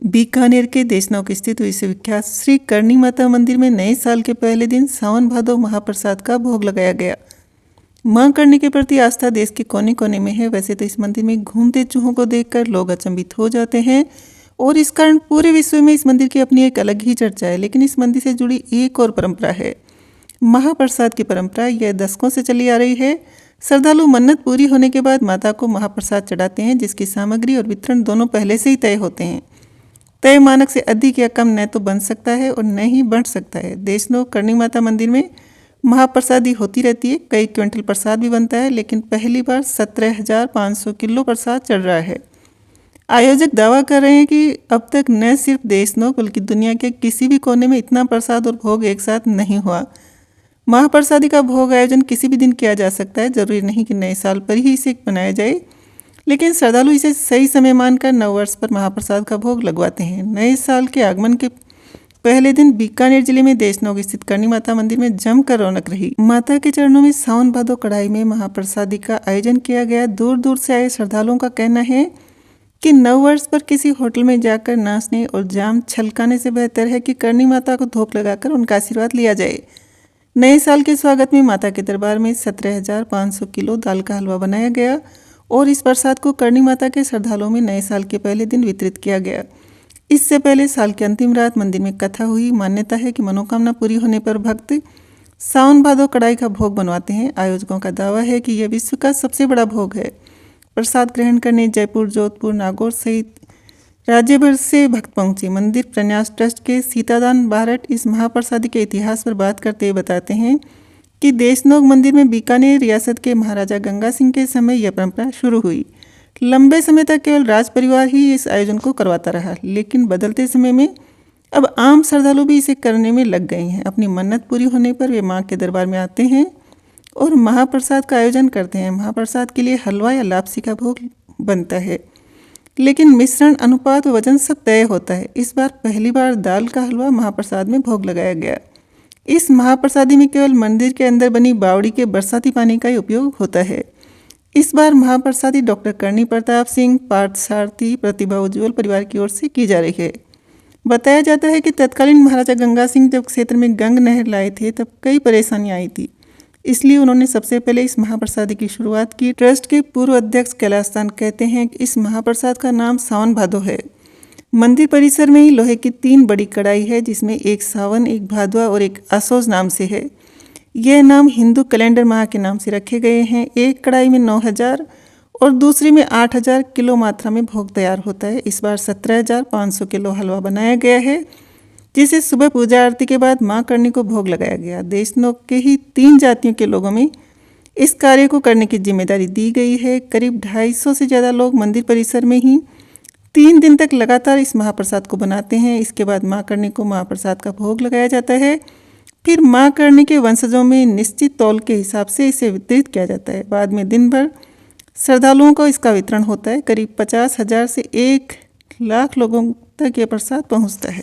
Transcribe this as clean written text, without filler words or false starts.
बीकानेर के देशनोक स्थित विश्वविख्यात श्री करणी माता मंदिर में नए साल के पहले दिन सावन भादो महाप्रसाद का भोग लगाया गया। मां करणी के प्रति आस्था देश के कोने कोने में है। वैसे तो इस मंदिर में घूमते चूहों को देखकर लोग अचंभित हो जाते हैं और इस कारण पूरे विश्व में इस मंदिर की अपनी एक अलग ही चर्चा है। लेकिन इस मंदिर से जुड़ी एक और परंपरा है, महाप्रसाद की परंपरा। यह दशकों से चली आ रही है। श्रद्धालु मन्नत पूरी होने के बाद माता को महाप्रसाद चढ़ाते हैं, जिसकी सामग्री और वितरण दोनों पहले से ही तय होते हैं। तय मानक से अधिक या कम न तो बन सकता है और न ही बढ़ सकता है। देशनोक करणी माता मंदिर में महाप्रसादी होती रहती है। कई क्विंटल प्रसाद भी बनता है, लेकिन पहली बार 17,500 किलो प्रसाद चढ़ रहा है। आयोजक दावा कर रहे हैं कि अब तक न सिर्फ देशनोक बल्कि दुनिया के किसी भी कोने में इतना प्रसाद और भोग एक साथ नहीं हुआ। महाप्रसादी का भोग आयोजन किसी भी दिन किया जा सकता है, जरूरी नहीं कि नए साल पर ही इसे बनाया जाए। लेकिन श्रद्धालु इसे सही समय मानकर नववर्ष पर महाप्रसाद का भोग लगवाते हैं। नए साल के आगमन के पहले दिन बीकानेर जिले में देशनोक स्थित करणी माता मंदिर में जमकर रौनक रही। माता के चरणों में सावन भादो कढ़ाई में महाप्रसादी का आयोजन किया गया। दूर दूर से आए श्रद्धालुओं का कहना है कि नववर्ष पर किसी होटल में जाकर नाचने और जाम छलकाने से बेहतर है कि करणी माता को धूप लगाकर उनका आशीर्वाद लिया जाए। नए साल के स्वागत में माता के दरबार में 17,500 किलो दाल का हलवा बनाया गया और इस प्रसाद को करणी माता के श्रद्धालुओं में नए साल के पहले दिन वितरित किया गया। इससे पहले साल की अंतिम रात मंदिर में कथा हुई। मान्यता है कि मनोकामना पूरी होने पर भक्त सावन भादो कढ़ाई का भोग बनवाते हैं। आयोजकों का दावा है कि यह विश्व का सबसे बड़ा भोग है। प्रसाद ग्रहण करने जयपुर, जोधपुर, नागौर सहित राज्य भर से भक्त पहुंचे। मंदिर प्रन्यास ट्रस्ट के सीतादान बारट इस महाप्रसादी के इतिहास पर बात करते हुए बताते हैं कि देशनोक मंदिर में बीकानेर रियासत के महाराजा गंगा सिंह के समय यह परंपरा शुरू हुई। लंबे समय तक केवल राज परिवार ही इस आयोजन को करवाता रहा, लेकिन बदलते समय में अब आम श्रद्धालु भी इसे करने में लग गए हैं। अपनी मन्नत पूरी होने पर वे मां के दरबार में आते हैं और महाप्रसाद का आयोजन करते हैं। महाप्रसाद के लिए हलवा या लापसी का भोग बनता है, लेकिन मिश्रण, अनुपात व वजन सब तय होता है। इस बार पहली बार दाल का हलवा महाप्रसाद में भोग लगाया गया। इस महाप्रसादी में केवल मंदिर के अंदर बनी बावड़ी के बरसाती पानी का ही उपयोग होता है। इस बार महाप्रसादी डॉक्टर करणी प्रताप सिंह, पार्थ सारथी, प्रतिभा उज्ज्वल परिवार की ओर से की जा रही है। बताया जाता है कि तत्कालीन महाराजा गंगा सिंह जब क्षेत्र में गंग नहर लाए थे तब कई परेशानियां आई थी, इसलिए उन्होंने सबसे पहले इस महाप्रसादी की शुरुआत की। ट्रस्ट के पूर्व अध्यक्ष कैलाशदान कहते हैं कि इस महाप्रसाद का नाम सावन भादो है। मंदिर परिसर में ही लोहे की 3 बड़ी कढ़ाई है, जिसमें एक सावन, एक भादवा और एक असोज नाम से है। यह नाम हिंदू कैलेंडर माह के नाम से रखे गए हैं। एक कढ़ाई में 9,000 और दूसरी में 8,000 किलो मात्रा में भोग तैयार होता है। इस बार 17,500 किलो हलवा बनाया गया है, जिसे सुबह पूजा आरती के बाद मां करणी को भोग लगाया गया। देशनोक के ही 3 जातियों के लोगों में इस कार्य को करने की जिम्मेदारी दी गई है। करीब 250 से ज़्यादा लोग मंदिर परिसर में ही 3 दिन तक लगातार इस महाप्रसाद को बनाते हैं। इसके बाद मां करणी को महाप्रसाद का भोग लगाया जाता है। फिर मां करणी के वंशजों में निश्चित तौल के हिसाब से इसे वितरित किया जाता है। बाद में दिन भर श्रद्धालुओं को इसका वितरण होता है। करीब 50,000 से 1 लाख लोगों तक यह प्रसाद पहुंचता है।